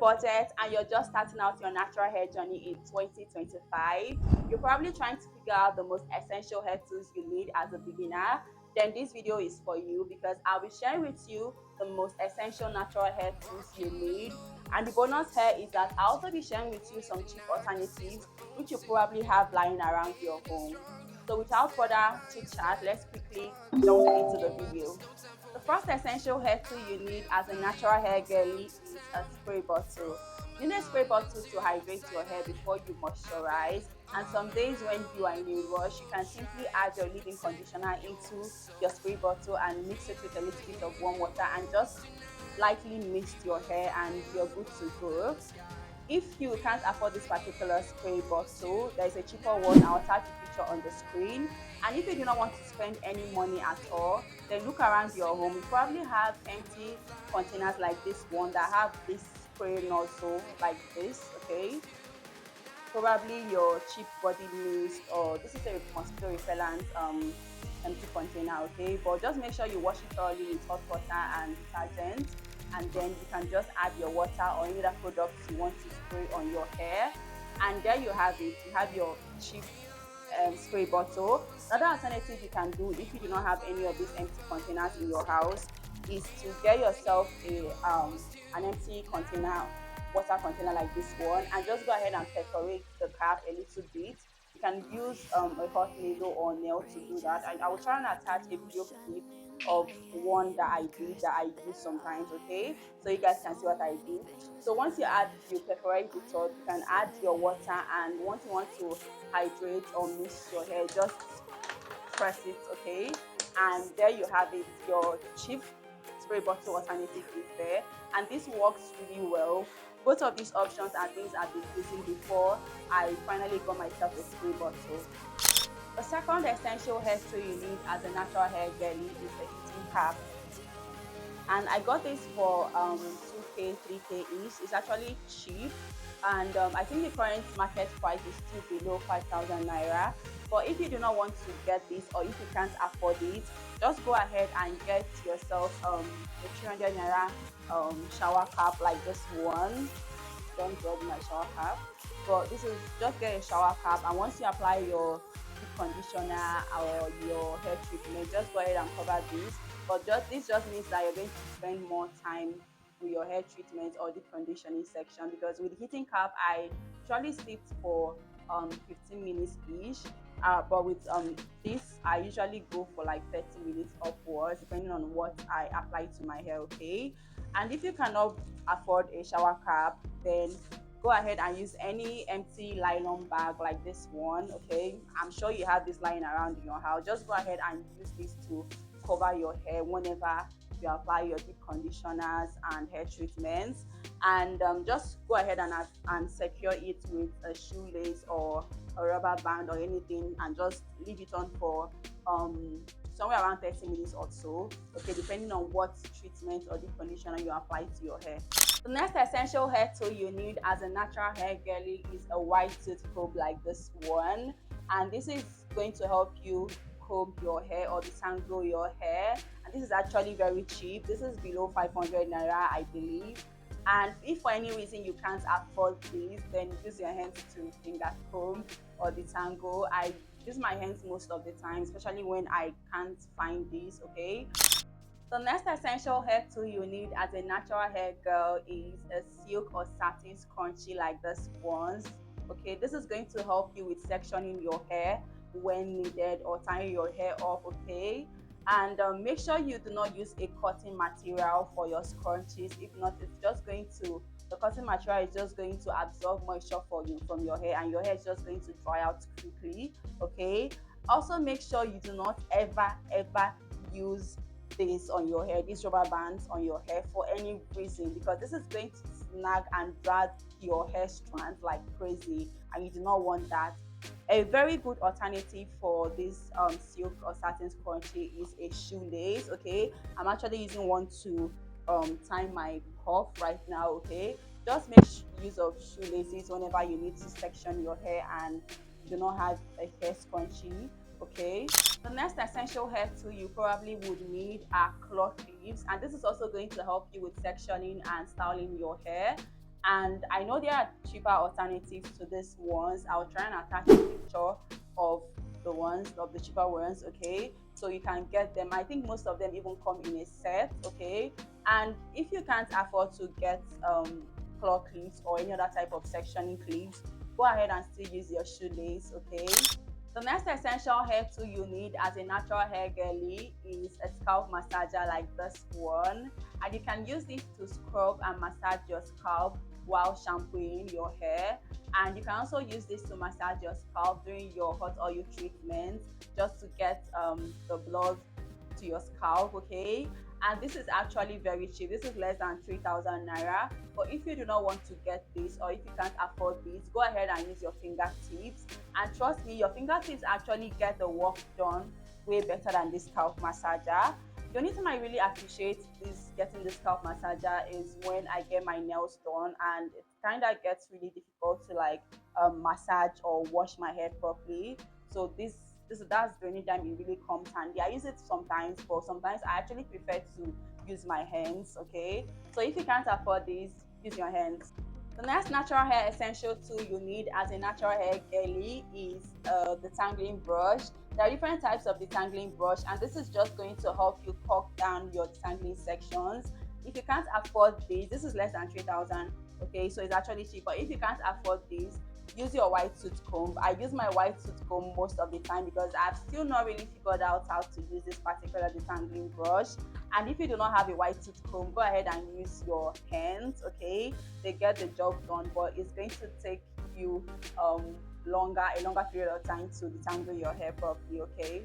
budget and you're just starting out your natural hair journey in 2025, you're probably trying to figure out the most essential hair tools you need as a beginner, then this video is for you because I'll be sharing with you the most essential natural hair tools you need. And the bonus here is that I'll also be sharing with you some cheap alternatives which you probably have lying around your home. So without further chit chat, let's quickly jump into the video. The first essential hair tool you need as a natural hair girly is a spray bottle. You need a spray bottle to hydrate your hair before you moisturize. And some days when you are in a rush, you can simply add your leave-in conditioner into your spray bottle and mix it with a little bit of warm water and just lightly mist your hair and you're good to go. If you can't afford this particular spray bottle, there's a cheaper one. I'll attach a picture on the screen. And if you do not want to spend any money at all, then look around your home. You probably have empty containers like this one that have this spray nozzle like this, okay? Probably your cheap body mist, or this is a mosquito repellent empty container, okay? But just make sure you wash it thoroughly with hot water and detergent, and then you can just add your water or any other products you want to spray on your hair, and there you have it. You have your cheap spray bottle. Another alternative you can do if you do not have any of these empty containers in your house is to get yourself a an empty container, water container like this one, and just go ahead and perforate the cap a little bit. You can use a hot needle or nail to do that. I will try and attach a video clip of one that I did that I use sometimes, okay? So you guys can see what I do. So once you perforate the top, you can add your water, and once you want to hydrate or mist your hair, just press it, okay? And there you have it. Your cheap spray bottle alternative is there, and this works really well. Both of these options are things I've been using before I finally got myself a spray bottle. The second essential hair tool you need as a natural hair girly is a heating cap, and I got this for 2k 3k each. It's actually cheap, and I think the current market price is still below 5,000 naira. But if you do not want to get this, or if you can't afford it, just go ahead and get yourself a 300 naira shower cap like this one. Don't judge my shower cap, but this is just get a shower cap, and once you apply your deep conditioner or your hair treatment, just go ahead and cover this. But this just means that you're going to spend more time with your hair treatment or deep conditioning section, because with the heating cap I usually sit for 15 minutes each, but with this I usually go for like 30 minutes upwards depending on what I apply to my hair, okay? And if you cannot afford a shower cap, then go ahead and use any empty nylon bag like this one, okay? I'm sure you have this lying around in your house. Just go ahead and use this to cover your hair whenever you apply your deep conditioners and hair treatments, and just go ahead and secure it with a shoelace or a rubber band or anything, and just leave it on for somewhere around 30 minutes or so, okay, depending on what treatment or deep conditioner you apply to your hair. The next essential hair tool you need as a natural hair girly is a white tooth comb like this one, and this is going to help you comb your hair or detangle your hair, and this is actually very cheap. This is below 500 naira, I believe. And if for any reason you can't afford this, then use your hands to finger comb or detangle. I use my hands most of the time, especially when I can't find this, okay? The next essential hair tool you need as a natural hair girl is a silk or satin scrunchie like this one. Okay, this is going to help you with sectioning your hair when needed or tying your hair off, okay? And make sure you do not use a cotton material for your scrunchies. If not, the cotton material is just going to absorb moisture for you from your hair, and your hair is just going to dry out quickly, okay? Also, make sure you do not ever use this on your hair, these rubber bands on your hair for any reason, because this is going to snag and drag your hair strands like crazy, and you do not want that. A very good alternative for this silk or satin scrunchie is a shoelace, okay? I'm actually using one to tie my puff right now, okay? Just make use of shoelaces whenever you need to section your hair and do not have a hair scrunchie, okay? The next essential hair tool you probably would need are cloth clips, and this is also going to help you with sectioning and styling your hair. And I know there are cheaper alternatives to these ones. I'll try and attach a picture of the cheaper ones, okay? So you can get them. I think most of them even come in a set, okay? And if you can't afford to get claw clips or any other type of sectioning clips, go ahead and still use your shoelace, okay? The next essential hair tool you need as a natural hair girly is a scalp massager like this one, and you can use this to scrub and massage your scalp while shampooing your hair. And you can also use this to massage your scalp during your hot oil treatment, just to get the blood to your scalp, okay? And this is actually very cheap. This is less than 3,000 naira. But if you do not want to get this, or if you can't afford this, go ahead and use your fingertips. And trust me, your fingertips actually get the work done way better than this scalp massager. The only time I really appreciate this getting the scalp massager is when I get my nails done, and it kind of gets really difficult to like massage or wash my hair properly. So that's the only time it really comes handy. I use it sometimes, but sometimes I actually prefer to use my hands, okay? So if you can't afford this, use your hands. The next natural hair essential tool you need as a natural hair girly is the tangling brush. There are different types of detangling brush, and this is just going to help you cut down your detangling sections. If you can't afford this is less than 3,000, okay? So it's actually cheap. But if you can't afford this, use your white tooth comb. I use my white tooth comb most of the time because I've still not really figured out how to use this particular detangling brush. And if you do not have a white tooth comb, go ahead and use your hands, okay? They get the job done, but it's going to take you a longer period of time to detangle your hair properly, okay?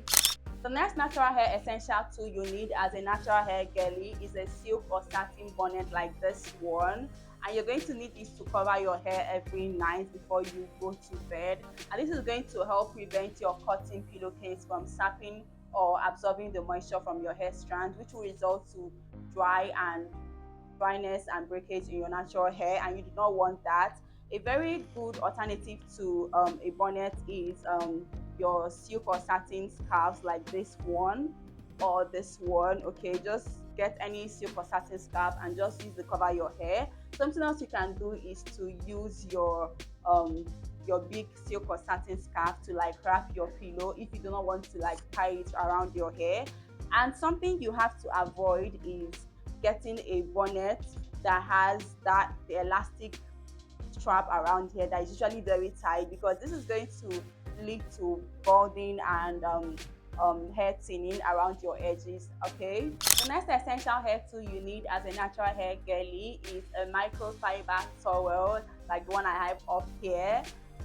The next natural hair essential tool you need as a natural hair girly is a silk or satin bonnet like this one. And you're going to need this to cover your hair every night before you go to bed. And this is going to help prevent your cotton pillowcase from sapping or absorbing the moisture from your hair strand, which will result to dryness and breakage in your natural hair, and you do not want that. A very good alternative to a bonnet is your silk or satin scarves like this one or this one, okay? Just get any silk or satin scarf and just use to cover your hair. Something else you can do is to use your big silk or satin scarf to like wrap your pillow if you do not want to like tie it around your hair. And something you have to avoid is getting a bonnet that has the elastic strap around here that is usually very tight, because this is going to lead to balding and hair thinning around your edges, okay? The next essential hair tool you need as a natural hair girly is a microfiber towel like the one I have up here.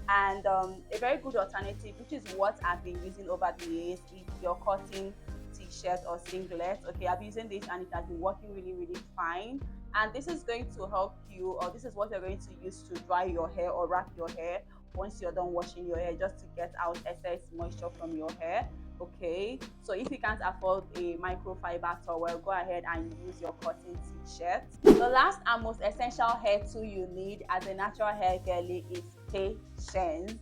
And a very good alternative, which is what I've been using over the years, is your cotton t-shirt or singlet, okay? I've been using this and it has been working really fine. And this is going to help you, or this is what you're going to use to dry your hair or wrap your hair once you're done washing your hair, just to get out excess moisture from your hair, okay? So if you can't afford a microfiber towel, go ahead and use your cotton t-shirt. The last and most essential hair tool you need as a natural hair girly is patience.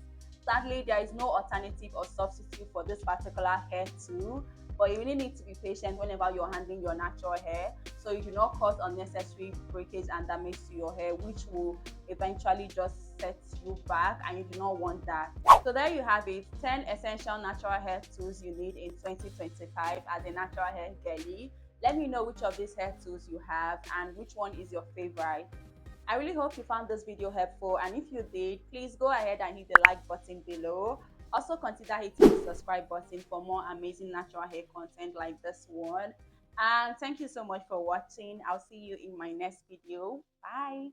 Sadly, there is no alternative or substitute for this particular hair tool, but you really need to be patient whenever you're handling your natural hair, so you do not cause unnecessary breakage and damage to your hair, which will eventually just set you back, and you do not want that. So there you have it, 10 essential natural hair tools you need in 2025 as a natural hair girly. Let me know which of these hair tools you have and which one is your favorite. I really hope you found this video helpful, and if you did, please go ahead and hit the like button below. Also consider hitting the subscribe button for more amazing natural hair content like this one. And thank you so much for watching. I'll see you in my next video. Bye.